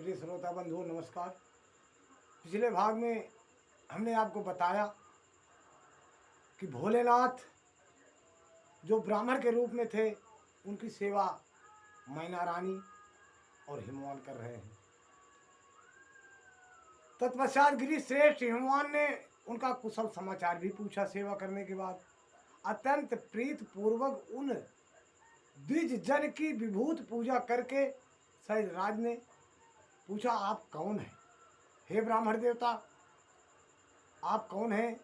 प्रिय श्रोता बंधुओं नमस्कार। पिछले भाग में हमने आपको बताया कि भोलेनाथ जो ब्राह्मण के रूप में थे उनकी सेवा मैना रानी और हिमवान कर रहे हैं। तत्पश्चात गिरी श्रेष्ठ हिमवान ने उनका कुशल समाचार भी पूछा। सेवा करने के बाद अत्यंत प्रीत पूर्वक उन द्विज जन की विभूत पूजा करके शैलराज ने पूछा, आप कौन हैं? हे ब्राह्मण देवता, आप कौन हैं?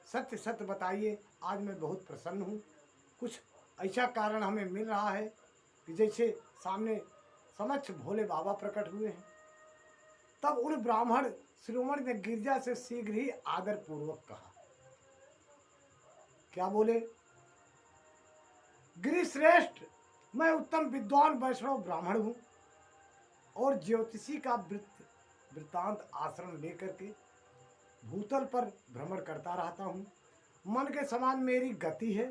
सत्य सत्य बताइए। आज मैं बहुत प्रसन्न हूँ। कुछ ऐसा कारण हमें मिल रहा है कि जैसे सामने समक्ष भोले बाबा प्रकट हुए हैं। तब उन ब्राह्मण शिरोमणि ने गिरजा से शीघ्र ही आदर पूर्वक कहा। क्या बोले? गिरिश्रेष्ठ, मैं उत्तम विद्वान वैष्णव ब्राह्मण हूँ और ज्योतिषी का वृत्तांत आश्रम लेकर के भूतल पर भ्रमण करता रहता हूँ। मन के समान मेरी गति है।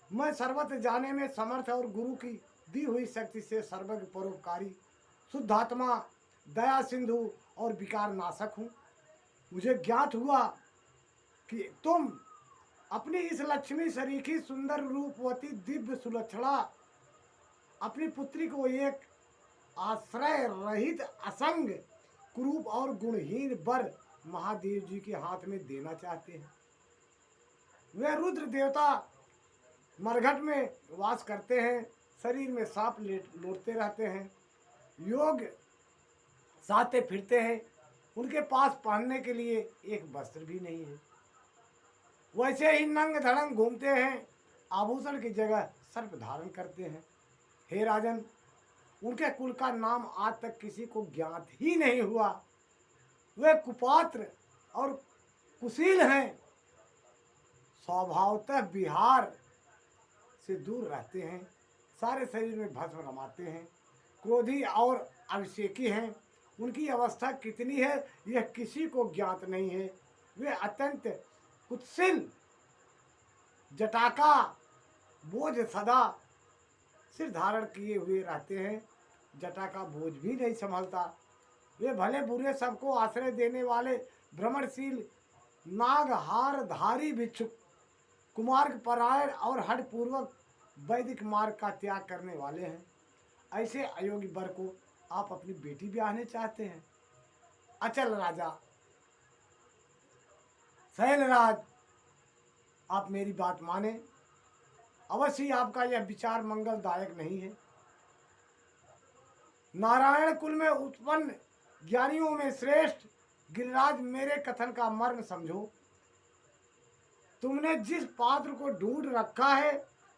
मैं सर्वत्र जाने में समर्थ और गुरु की दी हुई शक्ति से सर्वज्ञ परोपकारी शुद्धात्मा दया सिंधु और विकार नाशक हूँ। मुझे ज्ञात हुआ कि तुम अपनी इस लक्ष्मी सरीखी सुंदर रूपवती दिव्य सुलक्षणा अपनी पुत्री को एक आश्रय रहित असंग कुरूप और गुणहीन वर महादेव जी के हाथ में देना चाहते हैं। वे रुद्र देवता मरघट में वास करते हैं, शरीर में सांप लौटते रहते हैं, योग साते फिरते हैं। उनके पास पहनने के लिए एक वस्त्र भी नहीं है। वैसे ही नंग धड़ंग घूमते हैं, आभूषण की जगह सर्प धारण करते हैं। हे राजन, उनके कुल का नाम आज तक किसी को ज्ञात ही नहीं हुआ। वे कुपात्र और कुशील हैं। स्वभावतः विहार से दूर रहते हैं, सारे शरीर में भस्म रमाते हैं, क्रोधी और अभिषेकी हैं। उनकी अवस्था कितनी है यह किसी को ज्ञात नहीं है। वे अत्यंत कुत्सिल, जटाका बोझ सदा सिर धारण किए हुए रहते हैं। जटा का बोझ भी नहीं संभलता। वे भले बुरे सबको आश्रय देने वाले भ्रमणशील नागहार धारी भिक्षुक, कुमार्ग परायण और हठ पूर्वक वैदिक मार्ग का त्याग करने वाले हैं। ऐसे अयोग्य वर को आप अपनी बेटी ब्याहने चाहते हैं? अचल राजा शैलराज, आप मेरी बात माने। अवश्य ही आपका यह विचार मंगलदायक नहीं है। नारायण कुल में उत्पन्न ज्ञानियों में श्रेष्ठ गिरिराज, मेरे कथन का मर्म समझो। तुमने जिस पात्र को ढूंढ रखा है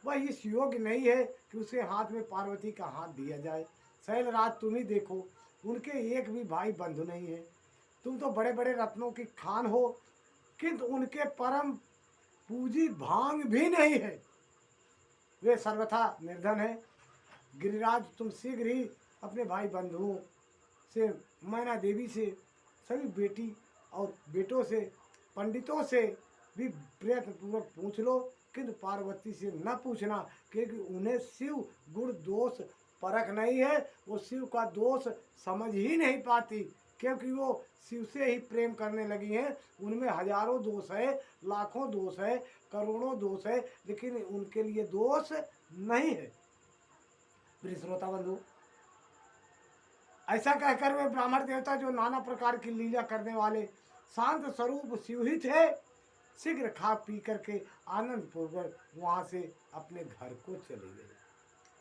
वह इस योग्य नहीं है कि उसे हाथ में पार्वती का हाथ दिया जाए। शैलराज, तुम ही देखो, उनके एक भी भाई बंधु नहीं है। तुम तो बड़े बड़े रत्नों की खान हो, किंतु उनके परम पूजी भांग भी नहीं है। वे सर्वथा निर्धन है। गिरिराज, तुम शीघ्र ही अपने भाई बंधुओं से, मैना देवी से, सभी बेटी और बेटों से, पंडितों से भी प्रयत्न पूर्वक पूछ लो, किंतु पार्वती से न पूछना, क्योंकि उन्हें शिव गुण दोष परख नहीं है। वो शिव का दोष समझ ही नहीं पाती, क्योंकि वो शिव से ही प्रेम करने लगी हैं। उनमें हजारों दोष है, लाखों दोष है, करोड़ों दोष है, लेकिन उनके लिए दोष नहीं है। प्रिय श्रोता बंधु, ऐसा कहकर वे ब्राह्मण देवता, जो नाना प्रकार की लीला करने वाले शांत स्वरूप शिव ही थे, शीघ्र खा पी करके आनंद पूर्वक वहां से अपने घर को चले गए।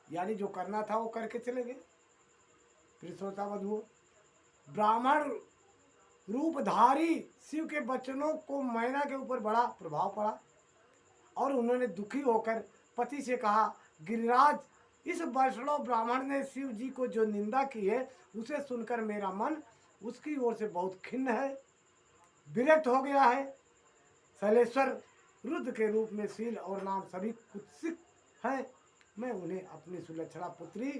यानी जो करना था वो करके चले गए। प्रिय श्रोता बंधुओं, ब्राह्मण रूपधारी शिव के वचनों को मैना के ऊपर बड़ा प्रभाव पड़ा और उन्होंने दुखी होकर पति से कहा, गिरिराज, इस वैष्णव ब्राह्मण ने शिव जी को जो निंदा की है उसे सुनकर मेरा मन उसकी ओर से बहुत खिन्न है, विरक्त हो गया है। शैलेश्वर रुद्र के रूप में शील और नाम सभी कुत्सित हैं। मैं उन्हें अपनी सुलक्षणा पुत्री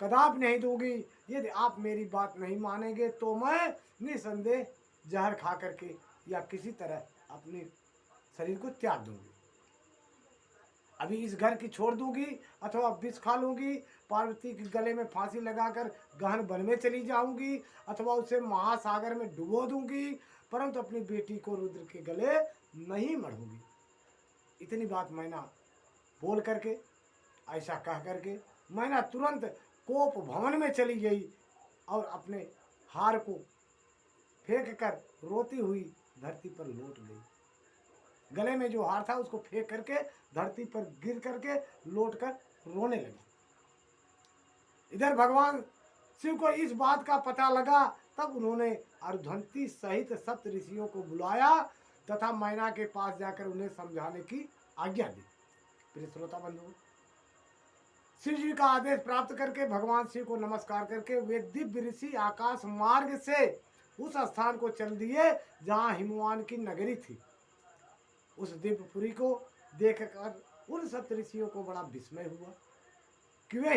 कदापि नहीं दूंगी। यदि आप मेरी बात नहीं मानेंगे तो मैं निसंदेह जहर खा करके या किसी तरह अपने शरीर को त्याग दूंगी। अभी इस घर की छोड़ दूंगी अथवा विष खा लूंगी, पार्वती के गले में फांसी लगाकर गहन वन में चली जाऊंगी अथवा उसे महासागर में डुबो दूंगी, परंतु अपनी बेटी को रुद्र के गले नहीं मढ़ूंगी। इतनी बात मैना बोल करके, ऐसा कह करके मैना तुरंत कोप भवन में चली गई और अपने हार को फेंक कर रोती हुई धरती पर लौट गई। गले में जो हार था उसको फेंक करके धरती पर गिर करके लौट कर रोने लगी। इधर भगवान शिव को इस बात का पता लगा, तब उन्होंने अर्धवंती सहित सप्त ऋषियों को बुलाया तथा मैना के पास जाकर उन्हें समझाने की आज्ञा दी। प्रिय श्रोता बंधु, शिव जी का आदेश प्राप्त करके भगवान शिव को नमस्कार करके वे दिव्य ऋषि आकाश मार्ग से उस स्थान को चल दिए जहाँ हिमवान की नगरी थी। उस दिव्यपुरी को देखकर उन सप्त ऋषियों को बड़ा विस्मय हुआ कि वे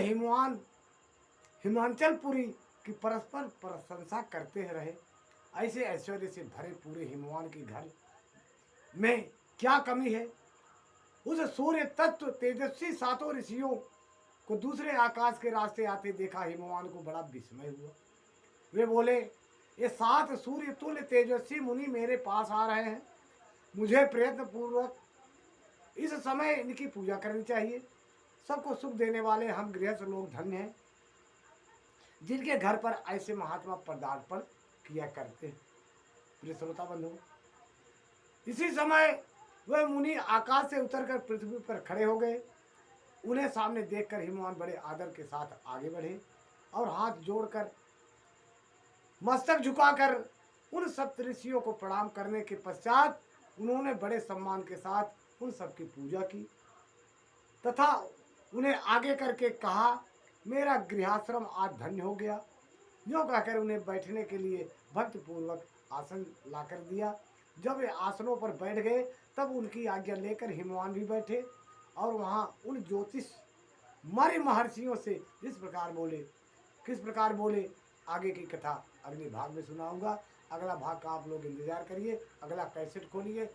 हिमाचलपुरी की परस्पर प्रशंसा करते रहे। ऐसे ऐश्वर्य से भरे पूरे हिमवान के घर में क्या कमी है। उस सूर्य तत्व तेजस्वी सातों ऋषियों को दूसरे आकाश के रास्ते आते देखा हिमवान को बड़ा विस्मय हुआ। वे बोले, ये 7 सूर्य तुल्य तेजस्वी मुनि मेरे पास आ रहे हैं, मुझे प्रयत्न पूर्वक इस समय इनकी पूजा करनी चाहिए। सबको सुख देने वाले हम गृहस्थ लोग धन्य हैं जिनके घर पर ऐसे महात्मा पदार्पण किया करते हैं। प्रिय श्रोता बंधु, इसी समय वह मुनि आकाश से उतरकर पृथ्वी पर खड़े हो गए। उन्हें सामने देखकर हिमवान बड़े आदर के साथ आगे बढ़े और हाथ जोड़कर मस्तक झुकाकर उन सप्त ऋषियों को प्रणाम करने के पश्चात उन्होंने बड़े सम्मान के साथ उन सबकी पूजा की तथा उन्हें आगे करके कहा, मेरा गृहाश्रम आज धन्य हो गया। यो कहकर उन्हें बैठने के लिए भक्तिपूर्वक आसन लाकर दिया। जब वे आसनों पर बैठ गए तब उनकी आज्ञा लेकर हिमवान भी बैठे और वहाँ उन ज्योतिष मरि महर्षियों से किस प्रकार बोले आगे की कथा अगले भाग में सुनाऊंगा। अगला भाग का आप लोग इंतजार करिए। अगला कैसेट खोलिए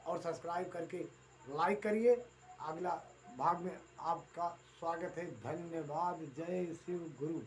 और सब्सक्राइब करके लाइक करिए। अगला भाग में आपका स्वागत है। धन्यवाद। जय शिव गुरु।